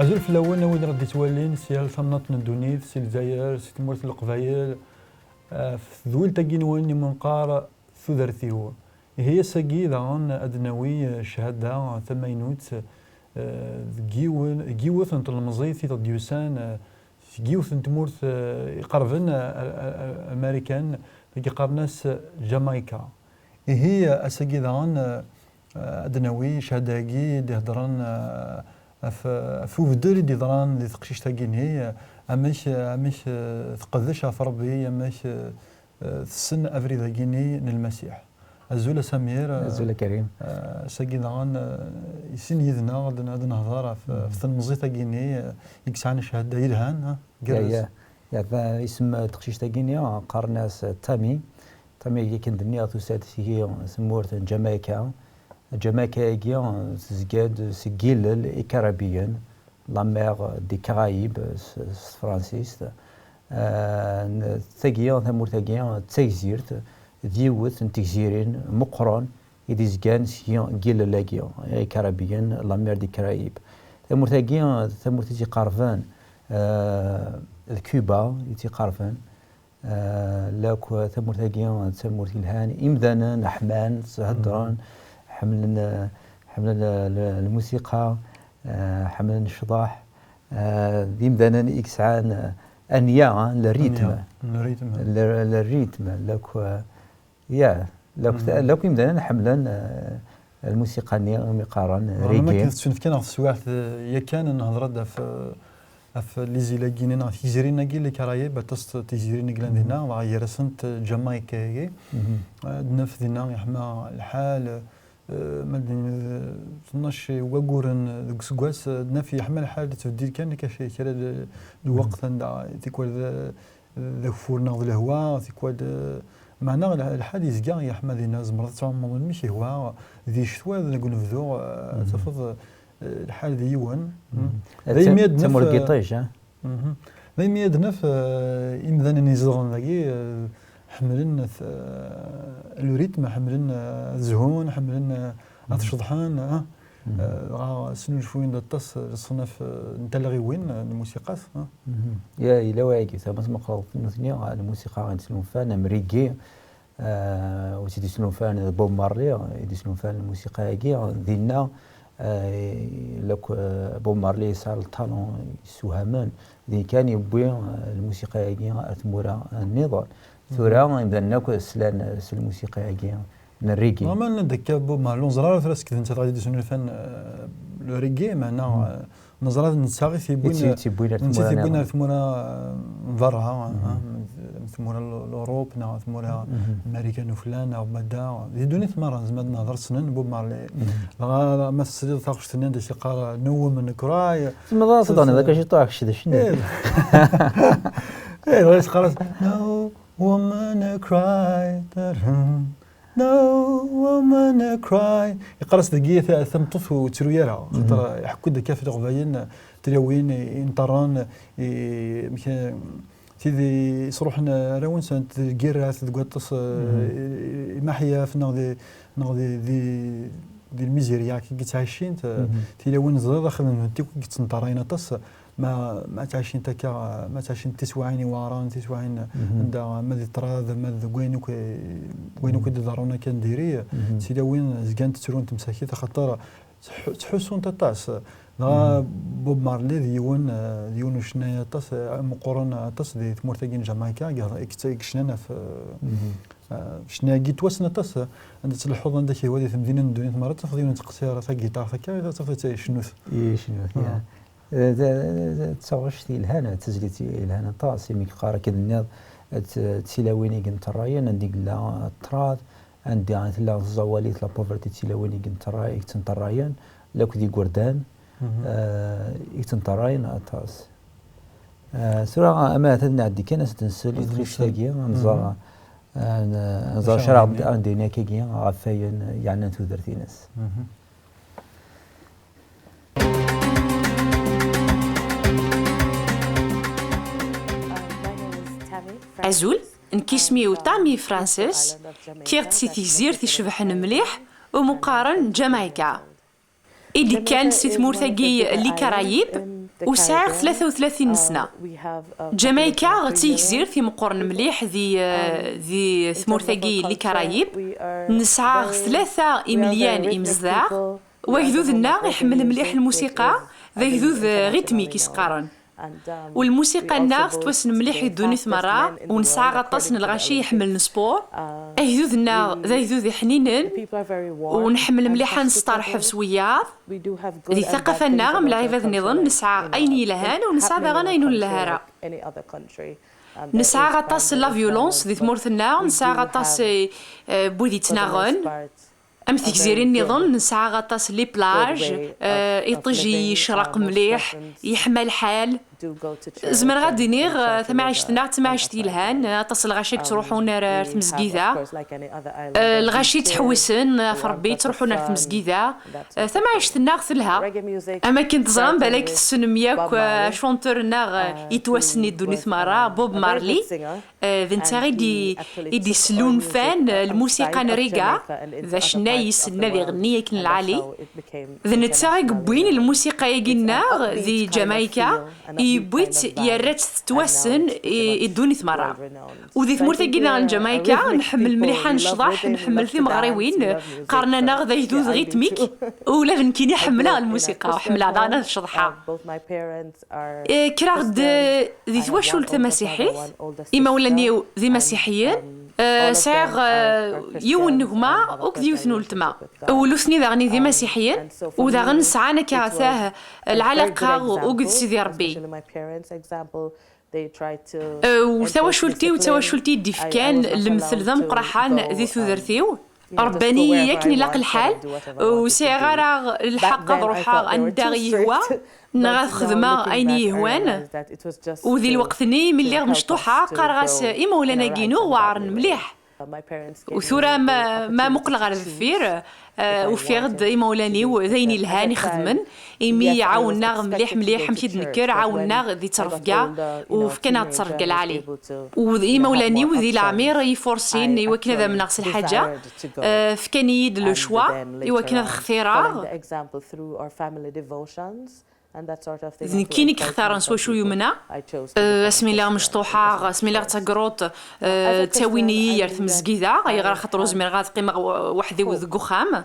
أزول في الأول وين ردي تولين سي ثمنط ندونيت سي الجزائر سي تمورت القبايل في ذول تاكين ويني منقار ثوذرتي هو هي ساقي داغن أدنوي شهادة ثمينوت جيوث انت المزيثي تديوسان جيوث تمورت يقربن أمريكان يقربناس جامايكا هي أساقي داغن أدنوي شهادة جي دهدران فوفدر دي ضران دي تقشيش تاكين هي أمش تقدشها في ربي أمش السن أفري ذاكيني للمسيح الزولة سمير الزولة كريم ساقين غان يسين يذنا غادي نهضر في المزيط تاكيني يكسعنا شهادة يلهان يا اسم تقشيش تاكيني قارناس تامي كان دنيا تساد هي سمورت جامايكا جامايكا تزكاد سجيل الكاريبيين لا مير دي كرايب فرانسيس تاكيا ثمور تاكيا تاكزيرت ديوث تكزيرين مقرن يديزكان جيل لاكيا الكاريبيين لا مير دي كرايب ثمور تاكيا ثمور تيجي قارفان كوبا يتي قارفان لاك ثمور تاكيا ثمور الهان إمدانا حمان هدران حمل الموسيقى حمل الشطاح يمدانا إكسعان أنيا الريتم لك يمدانا حملا الموسيقى مقارن ريجي ما كنت كان في السواحل يكان نهضر في ليزيلاكينينا تيزيرينا كي اللي كرايب تست تيزيرينا كلاندينا وغير سنت جامايكا نف دينا يحمى الحال مدن 12 وغورن ديك سكواس نفي يحمل حال تبديل كان كشي كلا الوقت عند تيكوال ذا فورنا ذا الهواء تيكوال معنا الحديث كاع يحمل دينا زمرت تعمر ماشي هو ذي شتوى نقول نبذو تفض الحال ديوان دايما تمر قطيش دايما يدنف إمذان نيزغن ذاكي حملنا الريتم حملنا الزهون حملنا الشطحان سنو شوين الطس الصنف نتلغي وين الموسيقى يا إلا واعي ثم مقرض النثنية الموسيقى عند سلوفان أمريكي وسيدي سلوفان بوب مارلي يدي سلوفان الموسيقى هاكي دينا لك بوب مارلي صار الطالون سوهمان ذي كان يبوي الموسيقى هاكي أثمورا النضال ثورة يبدا ناكل سلان الموسيقى هاكي من الريجي نورمال ندك بوب مارلي زرار فراسك انت غادي تسمع الفن لو ريجي معنا نزرات نتساغي تيبوين ثمورا نفرها ثمورا الاوروب ثمورا امريكان وفلان او مدا يدوني ثمرة زعما نهضر سنن بوب مارلي ما تسدي ثاقش تنين داك قال نو من كراي تما صدقني ذاك شي طاح شي شنو غير خلاص نو woman cry no woman cry يقرص دقيقة ثم طف وترويرها خاطر يحكوا دكا في الغباين تلاوين ينطران تيدي يصروحنا راون سانت الكيرات تقطس محيا في نغدي دي الميزيريا كي تعيشين تلاوين زرا داخل تيكو تنطرين طس ما تعيشين تكا ما تعيشين تسوعين واران تسوعين عند ماذا ترى ماذا وينك دارونا كان ديري سيدا وين زكانت تسرون تمساكي خاطر تحسون تطاس بوب مارلي ديون شنايا طاس مقورن طاس دي تمورتاكين جامايكا كشنا في شنايا جيت وسنا طاس عند تلحظ عندك شي وادي مدينه ندوني مرات تفضيون تقصير تاع جيتار هكا تفضي شنوث تصورشتي الهنا تزليتي الهنا طاس يميك قارا كدنيا تسيلاويني كنت رايا عندي لا التراث عندي لا الزواليت لا بوفرتي تسيلاويني كنت رايا كنت رايا لا كدي غوردان كنت رايا طاس سورة اما تدنا عندي كان ستنسل تريشتاكي نزار نزار شرع عندي ناكي غفاين يعني انتو درتي ناس عزول نكيسميو طامي فرانسيس كيغت سي تيزير تيشبحن مليح ومقارن جامايكا إدي كان سي ثمورتاكي اللي كرايب وساعة 33 سنة. جامايكا تيجزير في مقرن مليح ذي ثمورثاقي اللي كرايب نسعى 3 مليون إمزداغ ويهذوذنا يحمل مليح الموسيقى ذي هذوذ ريتمي كيسقارن والموسيقى الناس توسن مليح يدوني ثمرة ونسعى غطاس الغاشي يحمل نسبور هذوذنا ذي هذوذ حنينن ونحمل مليح نسطار حفظ وياض ذي ثقافنا ملاعبة النظام نسعى أيني لهان ونسعى ذغانا ينون لهارا نسعى غطاس لا فيولونس ذي ثمورثنا نسعى غطاس بوذي تناغن أمثل جزيرين نظن نسعى غطاس لي بلاج يطجي يشرق مليح يحمل حال زمن غادي نيغ 18 تيلهان تصل غاشيك تروحون لتمزكيذا الغاشي تحوسن فربي تروحون لتمزكيذا 18 ناغ ثلها اما كنت زران بالك تسنمياك شونتور ناغ يتوسني دوني ثمارا بوب مارلي ذنتا غيدي يدي سلون فان الموسيقى نريقا ذا شنايس نادي غنية كن العالي ذنتا غيقبوين الموسيقى يقينا ذي جامايكا يبويت يارات تتوسن يدوني ثمرة وذي ثمورثاقينا عن جامايكا نحمل مليحة نشضاح نحمل في مغريوين قارنا ذا يدوذ ريتميك ولا ذنكيني حملها الموسيقى وحملها دانا الشضحة كراغد ذي ثواشول مسيحيث إما ولاني ذي مسيحيين ساغ يونهما وكذي يثنولتما ولوثني ذاغني ذي مسيحيين وذاغن سعانا كاثاه العلاقة وقد سيدي ربي وثواشولتي ديفكان المثل ذا مقرحان ذي ثوذرثيو رباني ياكني لاق الحال وسيغارا الحق بروحا انداغي هو نغاث خدمة أيني يهوان وذي الوقتني من اللي مشطوحة قارغاس إما ولانا كينو وعرن مليح وثورة ما مقلغ على الذفير وفيغد إما ولاني وذيني الهاني خدمن إمي عاونا مليح مشيد نكر عاونا ذي ترفقا وفكنا ترفقا العالي وذي مولاني وذي العمير يفورسين يوكنا ذا من نقص الحاجة فكاني يد لو شوا يوكنا اختراع كيني كختار نسوا شو يومنا اسمي الله مشطوحة اسمي الله تقروط تاويني يرث مزقيدة يغرى خاطر زمير غاد قيمة وحدي وذقو خام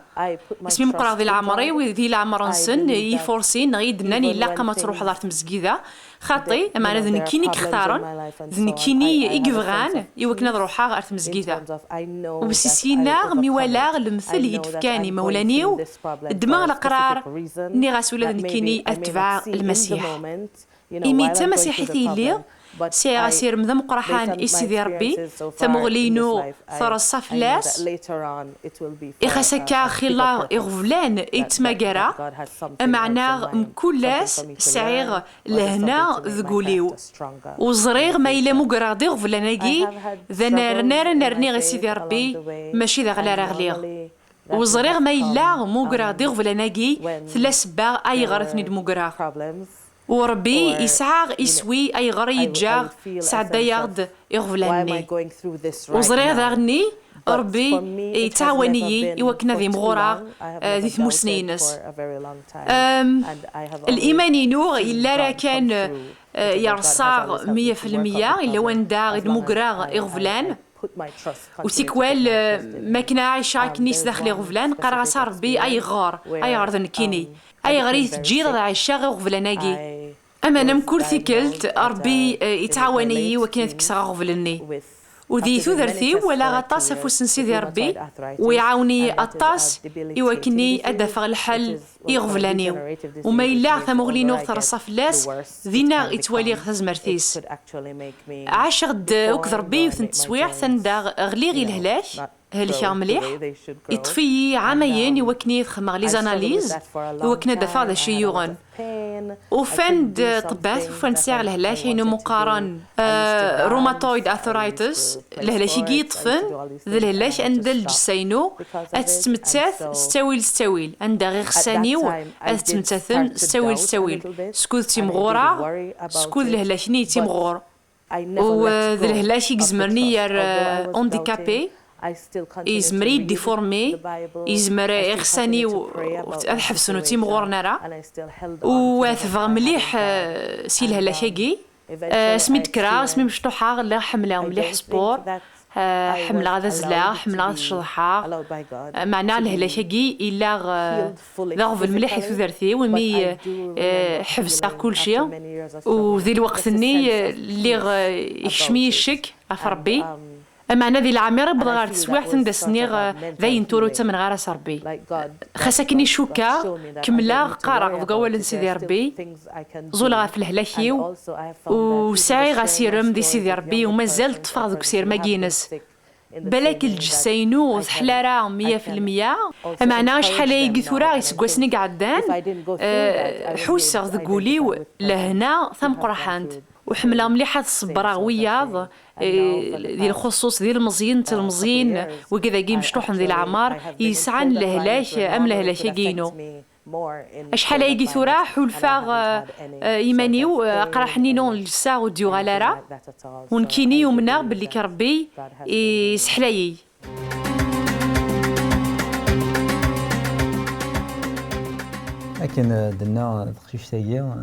اسمي مقرا ذي العمري وذي العمر نسن يفورسين غيد ناني لاقا ما تروح دارت مزقيدة خاطي اما انا ذن كيني كختارن ذن كيني يقفغان يوكنا روحا غارت مزقيدة وبسيسينا ميوالا المثل يدفكاني مولانيو الدماغ القرار ني غاسولا ذن كيني اتباع المسيح إميتا مسيحيتي اللي سير مذا مقرحان إسيدي ربي ثمغلينو ثرى الصفلاس إخسكا خلا إغفلان إتماقرا معنا مكولاس سعيغ لهنا ذقوليو وزريغ ما إلا مقراضي غفلاناقي ذا نرني غسيدي ربي ماشي ذا غلا رغليغ وزريغ ما إلا مقراضي غفلاناقي ثلاث با أي غرثني دمقرا وربي يسعى يسوي أي غري يتجاغ سعدا يغد يغفلاني وزريغ ذاغني ربي يتعاوني يوكنا ذي مغورا ذي ثمو سنينس الإيماني نوغ إلا راه كان يرصاغ 100% إلا وان داغ المقراغ يغفلان وتيكوال ما كنا عايشة كنيس داخل غفلان قرا صار ربي أي غار أي غار ذنكيني أي غريث جير عايشة غير غفلاناكي أما أنا مكور ثيكلت ربي يتعاوني وكانت كسا غفلني وذي ثوذرثي ولا غطاس فوسن سيدي ربي ويعاوني الطاس يوكني أدفع الحل يغفلانيو وما إلا ثمغلينو ثر الصفلاس ذينا يتوالي غثزمرثيس عاش غد وكذ ربي وثن تسويع ثندا غليغي الهلاك هلكا مليح يطفي عامين يوكني يخمغ لي زاناليز يوكنا دفع ذا شي يوغن وفند طبات وفند ساع الهلاك هينو مقارن روماتويد اثورايتس الهلاك يطفن ذا الهلاك عند الجسينو اتتمتاث ستاويل عند غير خسانيو اتتمتاثن ستاويل سكوذ تيمغورا سكوذ الهلاك ني تيمغور وذا الهلاك يزمرني يار اونديكابي يزمر يديفورمي يزمر يغساني وحبسنو تيمغورنا راه وثفغ مليح سي الهلاكاكي سمي دكرا سمي مشطوحة غلا حملة مليح سبور حملة غادا زلا حملة غادا شضحة معنا الهلاكاكي إلا غاغفل مليح يثوثرثي ومي حبسا كلشي وذي الوقت اللي يكشمي الشك عف ربي معنا ذي العامرة بضا غار تسويح تندسني ذاين تورو تمن غار ربي خاصكني شوكا كملا قارق بقول سيدي ربي زولا في الهلاكيو وساعي غاسيرم دي سيدي ربي ومازال طفغ ذوك سير ماكينس بلاك الجسينو حلارة 100% معنا شحال يجي ثورا يسقسني قعدان حوسه ذقولي لهنا ثم قرحانت وحملة مليحة الصبرة وياض ديال الخصوص ديال المزيان المزيان وكذا كي مشطوح ذي العمار يسعن لهلاك ام لهلاك كينو شحال يجي ثورا حلفاغ ايمانيو قرا حنينو لسا وديو غالارا ونكيني يومنا باللي كربي يسحلاي لكن درنا تخشيش تاهي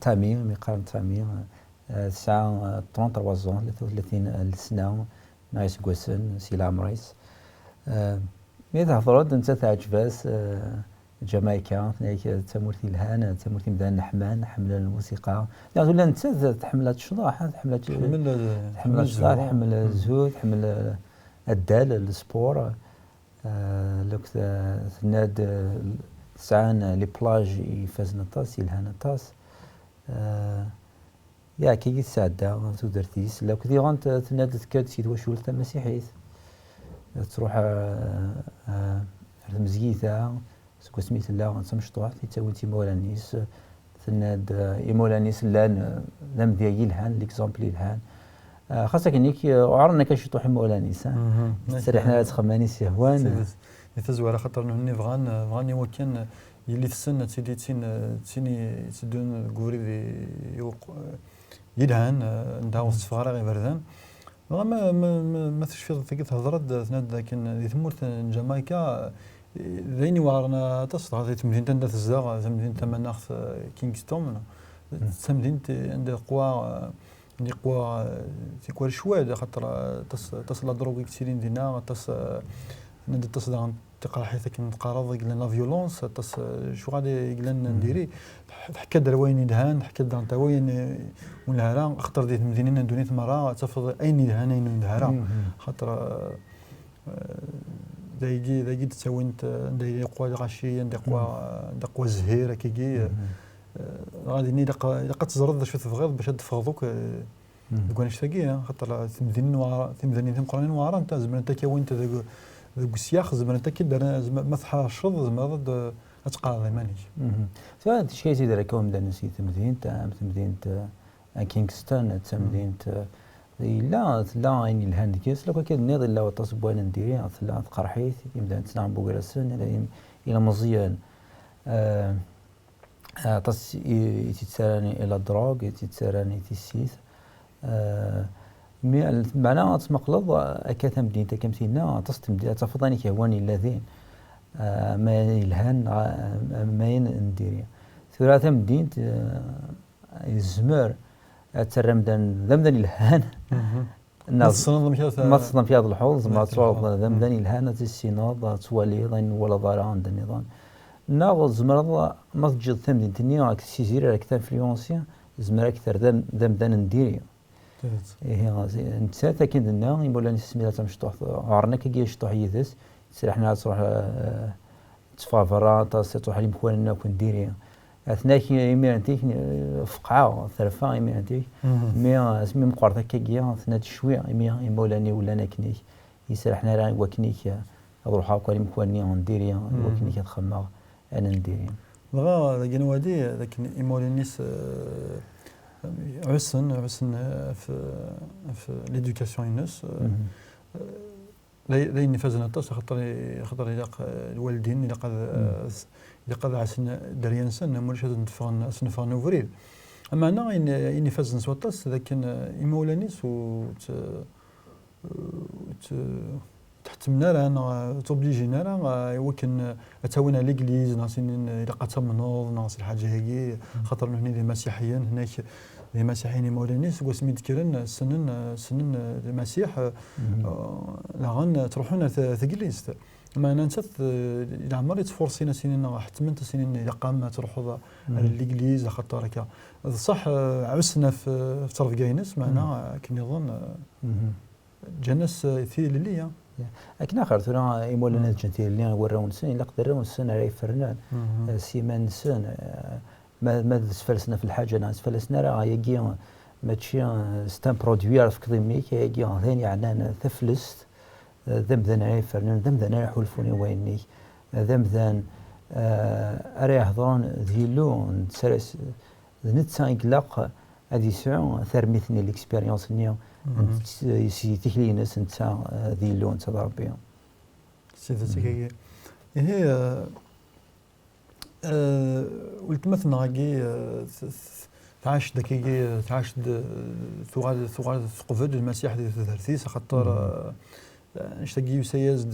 تامير مقارنة تامير الساعة 33 33 سنة نايس كواسن سي العمريس مي تهضرود انت تعجباس جامايكا هناك تمورتي الهان تمورتي مدان نحمان حمل الموسيقى يعني ولا انت تحمل الشضاح تحمل الشضاح تحمل الزهود تحمل الدال السبور لوك تناد ساعان لي بلاج يفازن الطاس يلهان الطاس يا كي ساعده تودرتيس لو كنتي غانت تنادت كاد سيد وشول تاع مسيحيت تروح المزيته سكو سميت لا غنسمشطوح تاويتي مولانيس تناد مولانيس لان لم ديال يلهان ليكزامبل يلهان خاصك انك عرنا كنشطوح مولانيس سرحنا تخماني سي هوان يتزوى على خاطر نهني فغاني وكان يلي في السنة تيدي تيني تدون كوري يدهن نداو الصفارة غير بردان ما تشفي ذيك تهضرد تناد لكن ذي ثمورت جامايكا ذيني وارنا تصدق هذه تمدين تندث الزاغ تمدين تمناخ كينغستون تمدين عند قوى تيكوار شواد خاطر تصل دروغ كثيرين دينا ندير تصدق تقرا حيثك نتقارض قلنا لا فيولونس شو غادي قلنا نديري حكى دروين يدهان حكى دانتا وين ونهارا خاطر ديت مدينه دونيت مره تفضل اين يدهان اين ندهرا خاطر دايجي تساوينت ندير قوا غاشي ندير قوا زهير كيجي غادي ني دقا تزرد شو تفغيض باش تفغضوك تقول اشتاقي خاطر تمدين قرانين وارا انت زعما انت كاوين انت ذوك السياخ زعما انت كي دار مسحه الشرط زعما تقاضي مانيش فهاد الشيء تيدير هكا مدينه سي مدينه كينغستون مدينه لا يعني الهاند كيس لو كان نيض لا تصبوان نديري لا قرحيت يبدا تنعم بوغراسن الى مزيان تص يتسارني الى دروغ يتسارني تيسيث معناها تمقلض اكثر مدينه كمثينا تصتم تفضاني كهواني الذين ما يلهان ما نديري ثلاثه مدينه الزمر ترمدن ذمدن الهان ما تصنم في هذا الحوض ما تصوض ذمدن الهان السيناض توالي ولا ضار عند النظام ناغ زمر ما تجد ثمدين تنيا كسيزير اكثر انفلونسيا زمر اكثر ذمدن نديري ايه انت تاكد انه يقول لي سميتها تمشطوح عرنا كي يشطوح يدس سرحنا تروح تفافرات تروح لي مكوننا كنديري اثناء يميرتيك فقعه ثرفا يميرتيك مي اسمي مقارطه كيا اثناء شويه مي مولاني ولا نكنيك يسرحنا راه وكنيك نروح هاكا لي مكونني نديري وكنيك تخمر انا نديري بغا لكن وادي لكن مولانيس عسن في ليدوكاسيون الناس لا ينفذنا الطاس خاطر الوالدين إذا قد عسن دريان سن مولش نتفغ نوفريل أما أنا ينفذ نسوا الطاس لكن إمولانيس تحتمنا راه توبليجينا راه يمكن تاوينا ليغليز ناسين الى قاتمنوض ناس الحاجه هي خاطر هنا دي مسيحيين هناك دي مسيحيين مولانيس واسمي ذكرن سنن المسيح لا غن تروحون ثقليز ما ننسى العمر يتفورسينا سنين حتى سنين يقام تروحوا ليغليز خاطر هكا صح عسنا في طرف كاينس معنا كنظن جنس ثيل ليا لكن اخر ترى يمولنا جنتي اللي وراون سن الا قدروا السنه راهي فرنان سيمان سن ما تفلسنا في الحاجه ناس فلسنا راه يجي ماشي ستان برودوي في كليميك يجي ثاني عندنا تفلست ذمذن راهي فرنان ذمذن راهي حلفوني ويني ذمذن راهي يهضرون ذيلو نتسرس نتسان يقلق هذه ساعه ثرمثني ليكسبيريونس نيا سي تكلينس نتا ذيلو نتا ربي سيدتك هي ولت مثلا كي تعاش دكي تعاش ثوغال ثقفد المسيح ديال ثلاثيس خاطر نشتاقي يسيز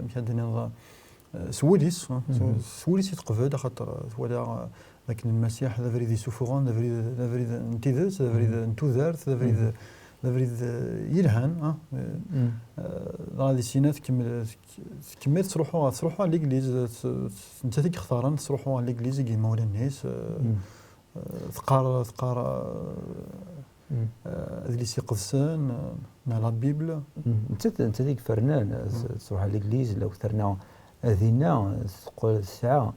مشان سوليس يتقفد خاطر ولا لكن المسيح ذا فريد سوفوران ذا فريد انتيذس ذا فريد انتوذارث ذا فريد يلهان غادي سينات كمل تروحوا ليغليز انت تيك اختارن تروحوا ليغليز كي مولا الناس ثقار ذليس يقدسان لا بيبل انت ديك فرنان تروح ليغليز لو كثرنا هذينا تقول الساعه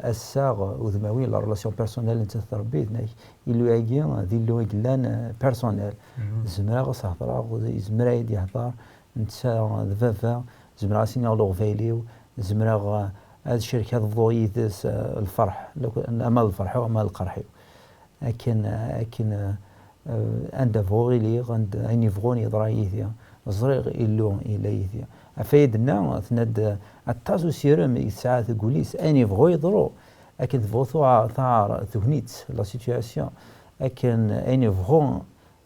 الساغ وذماوي لا ريلاسيون بيرسونيل انت تربيت يلو ياكي ذيلو يقلان بيرسونيل زمرا صهضرا زمرا يدي يهضر انت ذفافا زمرا سيني لو فيليو زمرا هاد الشركه ضويدس الفرح لو امال الفرح وامال القرح لكن عند فوغيلي عند اني فغوني ضرايثيا زريغ إلو إليثيا أفيدنا ثند التاسو سيرم ساعات قوليس أني فغو يضرو لكن فوثو ثار ثغنيت لا سيتواسيون لكن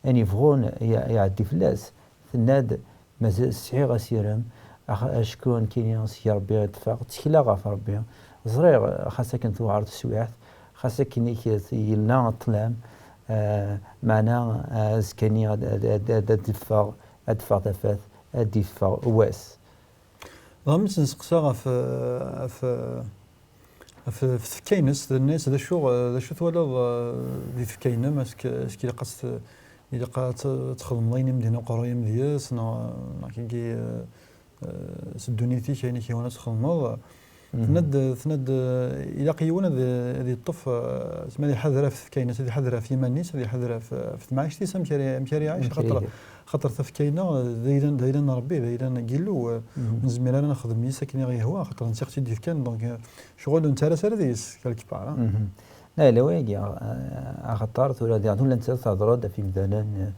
أني فغون يعدي فلاس ثند مازال سعيغ سيرم أشكون كينيان سي ربي يتفاق تكلا غاف ربي زريغ خاصة ثو عرض السويعات خاصة كينيك يلنا الطلام معنا زكاني أدفع تفاث أدفع واس غامس نسقسا في كاينس الناس ذا شو تولى دي في كاينه ماسكي لقات إلا تخدم لين مدينه قرايه مدياس كي سدونيتي كاين كي وانا تخدم ثند الى قيونا ذي الطف تسمى ذي حذره في كاينه ذي حذره في مانيس ذي حذره في معيشتي مكاري عايش خاطر تفكينا دايرا ربي دايرا قيلو نزمير انا نخدم ميسا كني غير هو خاطر نسيختي ديف كان دونك شغل انت راه سرديس كالك بار لا لا واجي خاطر ولا دي عندهم انت تهضروا في مثلا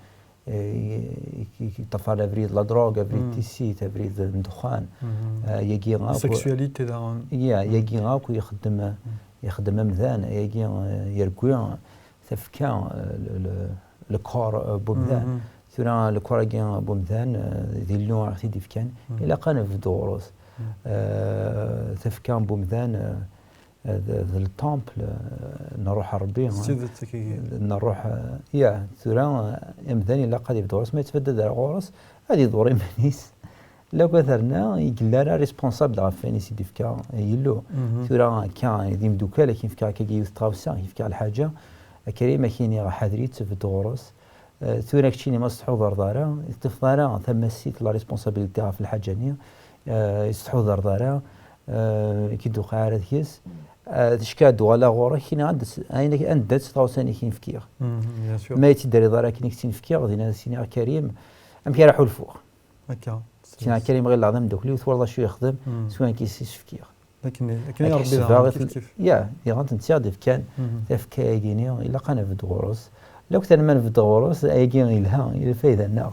طفال افريد لا دروغ افريد تيسيت افريد الدخان يجي غاك سيكسواليتي دا يجي غاك يخدم مذان يجي يركوي تفكا الكور بومذان ثورا الكوراجين بومذان ذي اللون عرفتي ديف كان الى قانا في دوروس تفكان بومذان ذا التامبل نروح ربي نروح يا ثورا مذاني لا قادي في دوروس ما يتفدد على غورس هذه دوري مانيس لو كثرنا يقلنا ريسبونسابل غافاني سيدي فكا يلو ثورا كان ذي مدوكا لكن فكا كي يستراوسا فكا الحاجه كريمه كيني حادريت في دوروس ثورا كتشيني ما سطحو دارا استفضارا ثم سيت لا ريسبونسابيلتي في الحاجانيه يستحو دارا كي دوقا عاد كيس تشكادو على غورا كاين عندها تراوساني كاين فكير ما يتدري دارا كاين كتين فكير غادي سيني كريم ام كيراحو الفوق هكا كاين كريم غير العظم دوك لي وتورضا شو يخدم سواء كيسيش فكير لكن يا ربي كيف يا غادي نتيا كان تفكا يجيني الا قانا في دوروس لو كنت انا في دوروس ايجي غيلها الى فايده النار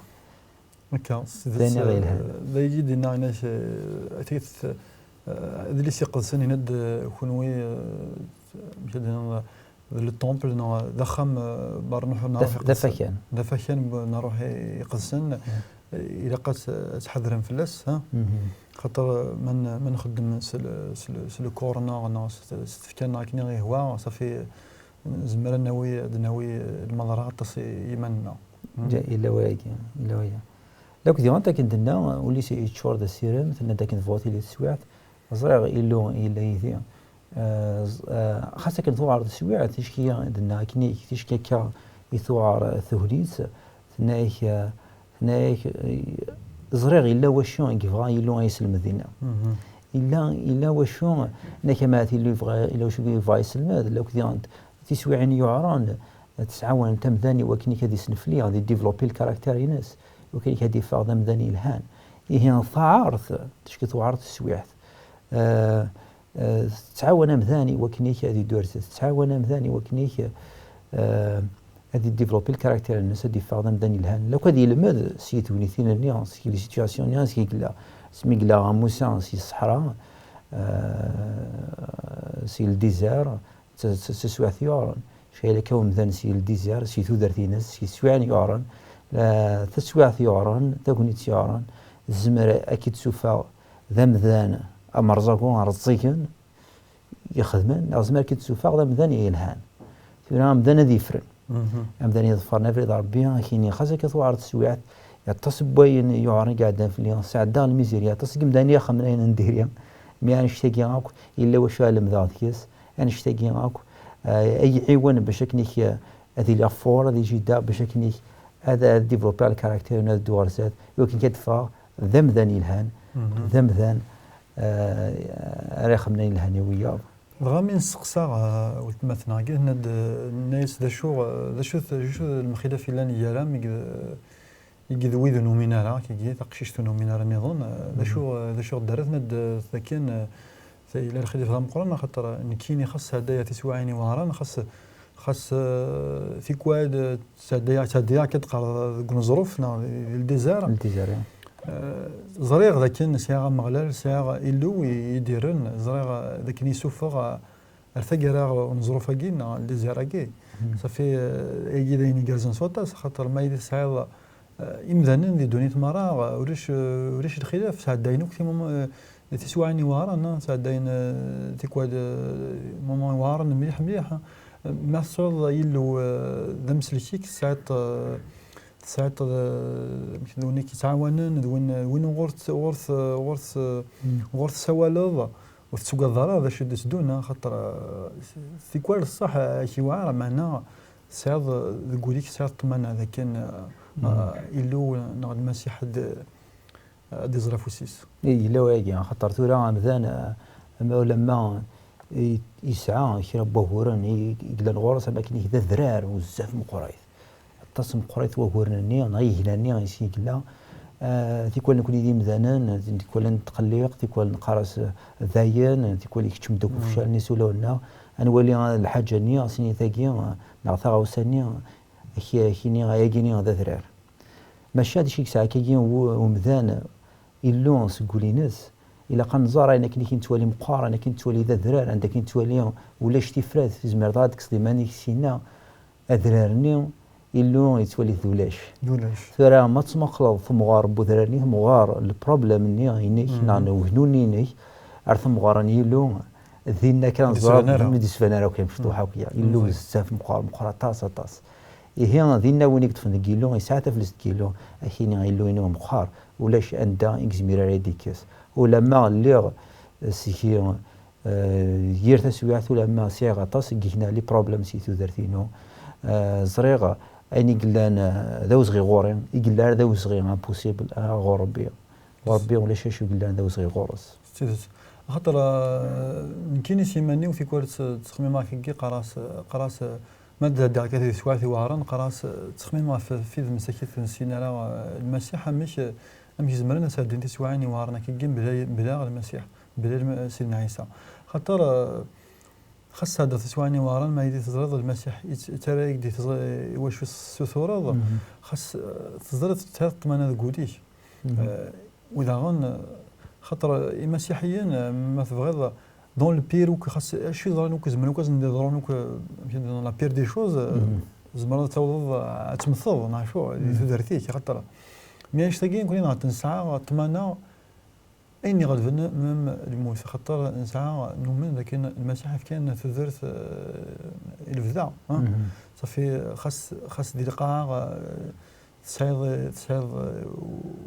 هكا ذا يجي دينا ناس اتيت اللي سيقدسن يند كونوي مشى للطومبل ضخم بار نروح دفكان نروح يقدسن الا قات تحذرن فلاس ها خاطر من نخدم سلو كورنا ستفكرنا كني غير هوا صافي زمرا ناوي المضرات يمننا جاء الا وايا لو كنت انت كندنا ولي سي تشور ذا سيرم مثلا داك فوتي لي سويعت زريغ الا يثي خاصة كنثوار السويعت تشكي دنا كني تشكي كا يثوار ثهليت ثنايك زريغ الا واشون يبغى يلو يسلم ذينا الا واشون نكمات اللي يبغى الا واش يبغى يسلم لو كنت تسويعين يعران تسعاون تمذاني وكني كدي سنفلي غادي ديفلوبي الكاركتير ناس وكني كدي فاغ مذاني الهان هي ثعارث تشكي ثعارث السويعت تعاون مذاني وكنيك هذه دورت تعاون مذاني وكنيك هذه ديفلوبي الكاركتير الناس هذه فاضل مذاني الهان لو كان يلمد سي تونيثين الناس سي لي سيتوياسيون ناس كي قلا سمي قلا موسى سي الصحراء سي الديزير تسوات يورن شي لك مذان سي الديزير سي تودرتي ناس سي سوان يورن تسوات يورن تكونيت يورن الزمر اكيد سوفا ذا مذان امرزاكو رزيكن يخدمن لازم كي تسوفا ذا مذان يلهان فينا مذان ذي فرن مذان يظفرنا في ربي كيني خاصك كثوار السويعات يتصب بين يعرن قاعدين في اليوم ساعه الميزيريا تصق مدانيه خمرين نديريا مي انا اشتاقي اكو الا واش المذات كيس انا اشتاقي اكو اي عيون باش كنيك هذه الافور هذه جدا باش كنيك هذا ديفلوبي الكاركتير وناس دوارسات يمكن كتفا ذم ذان يلهان ذم ذان ريخ من الهنويه بغا من سقسا ولتمثنا كاع هاد الناس ذا شو المخيله في لان يرام يقذوي ذو نومينارا كي تقشيش ذو نومينارا نظن ذا شو دارت ند ثكن الى الخليفه ذا مقرن خاطر نكيني خاص هدايا تسواعيني وهران خاص في كواد تاديا كتقرا ظروفنا الديزار زريغ ذاك سياغ مغلال سياغ إلو يديرن زريغ ذاك نيسوفغ الثقراغ ونظروفا كينا الديزيراكي صافي يجي ذاين يقازن صوتا خاطر ما يدير سعيد إمذانن دي دونيت مراغ وريش الخلاف ساعد داينوك تيمم تسوعني وارن ساعد داين تيكواد ماما وارن مليح ما صور يلو ذمس ليك ساعات دوني كيتعاونن وين غورث سوالض وتسوق الضرر هذا شد سدونا خاطر في كوال الصح شي واعر معنا سعد تقوليك سعد طمنا اذا كان إلو نغد ماشي حد دي زرافوسيس اي لا واقع خاطر ثورا مثلا لما يسعى كي بوهورن يقدر الغرس ما كاين ذا ذرار وزاف مقرايث تصم قريت وهورنني غيهلاني غيسيك لا تيكون نكون يدي مذانان تيكون نتقلق تيكون نقرص ذاين تيكون يكتم دوك فشال نسولونا نولي الحاجه ني سيني ثاقي نعطا غوساني كيني غايقيني هذا ذرار ماشي هادشي ساعه كيجي ومذان إلو سقولي ناس الا قنزار انا كنت نتوالي مقارنه انا كنت تولي ذا ذرار عندك نتوالي ولا شتي فرات في زمر داك سليماني سينا اذرارني إلو يتولي ذولاش ثرا ما تمقلض ثمغار بوذراني ثمغار البروبلم ني هينيك نانو وهنوني ني عرف مغارني إلو ذينا كان زراب مديس فنارا وكان مفتوحه وكيا إلو بزاف مقار طاس هي ذينا وين يكتفن كيلو يساعد فلس كيلو اخيني إلو ينو مقار ولاش اندا اكزميرا ريديكس ولما اللي سي يير تسويعت لما سيغا طاس كينا لي بروبلم سيتو درتينو زريغه أني قلنا ذو صغير غورين يقلنا ذو صغير امبوسيبل غوربي ولا شي قلنا ذو صغير غورس خاطر كاين سيماني وفي كورس تخميمه كي قراص ماده داك سواثي وهران قراص تخميمه في المساكن في السينارا المسيح مش زمرنا سادين تسواعني وهرنا كي بلا المسيح بلا سيدنا عيسى خاطر خاص هذا تسواني وارن ما يدي تزرد المسيح ترى يدي واش السثورة خاص تزرد تطمن هذا قوديش واذا غن خاطر المسيحيين ما تبغي دون البير خاص اش يضرنوك زمنوك نديرونوك دون لا بير دي شوز زمرنا توض تمثل نعرفوا اللي درتيك خاطر مياش تاقي كلنا تنسعى تمانا أيني غالبا مم الموت خاطر نسعى نؤمن لكن المسيح كان تذرت البدا صافي خاص ديال القاع تسعيد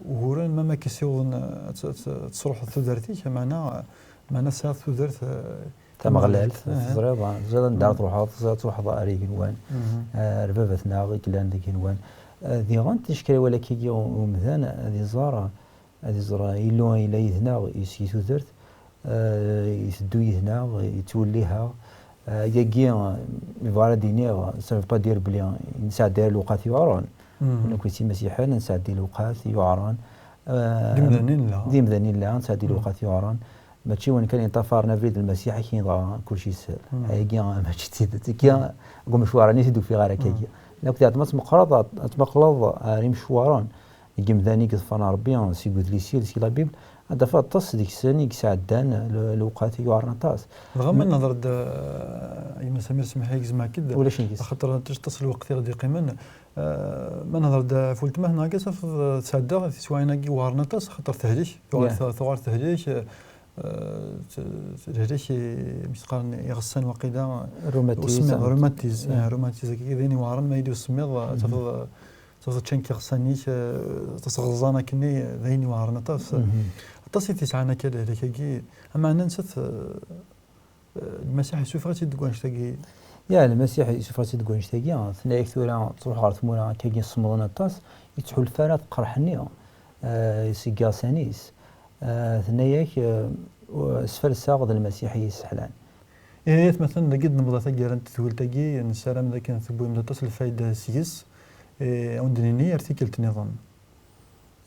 وهورا ما كيسيوض تصروح تذرتي معنا ساعة تذرت تما غلالت زريضة زاد ندار تروح ضاري كنوان ربابتنا غير كلان ديك كنوان ذي غان تشكي ولا كي ومثان هذه زرا إلا يذنا يسيتو درت يسدو يذنا يتوليها يجي يفعل دينير سوف با دير بلي نساعد ديال الوقات يعران أنا كنت مسيحي نساعد ديال الوقات يعران ديمذنين لا نساعد ديال الوقات يعران ماشي وين كان ينتفرنا في المسيح كي يضع كل شيء سهل هاكي ماشي تيدت كي قوم مشواراني تدو في غير كي لا كنت عندما تمقلض ريم مشواران جمذاني كتفانا ربي سي قلت لي سي لا بيبل هذا فاطس ديك السنه كيساعدان الوقات يعرنا طاس رغم النظر ايما سمير سمح لي زعما كذا ولا شي خاطر تصل الوقت غادي قيما ما نظر فولت ما هنا كيصف تساعد سواينا كي وارنا طاس خاطر تهليش ثوار تهليش تهليش مش قال يغسن وقيدا روماتيز كي ذيني وارن ما يدو سميض تفضل تشنكي غسانيش تصغزانا كني ذيني وارنا طاس تسعانا كذا لكي اما ننسى المسيح يشوف غاتي دكوانش تاكي يا المسيح يشوف غاتي دكوانش تاكي ثنايا ثورا تروح غير ثمونا كي صمدنا طاس يتحول الفرات قرحني سيكا سانيس ثناياك اسفل الساق المسيحي يسحلان إيه مثلا لقيت نبضة تاكي رانت تقول تاكي نسالم ذاك نثبو من تصل الفايدة سيس عندني ارتيكل نظام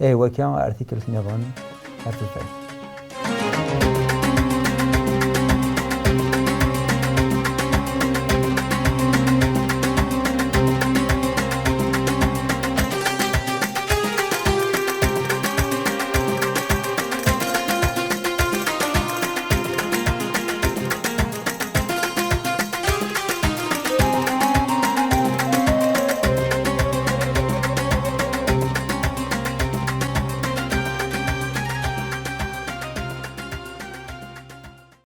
ايوا كان ارتيكل نظام ارتفاع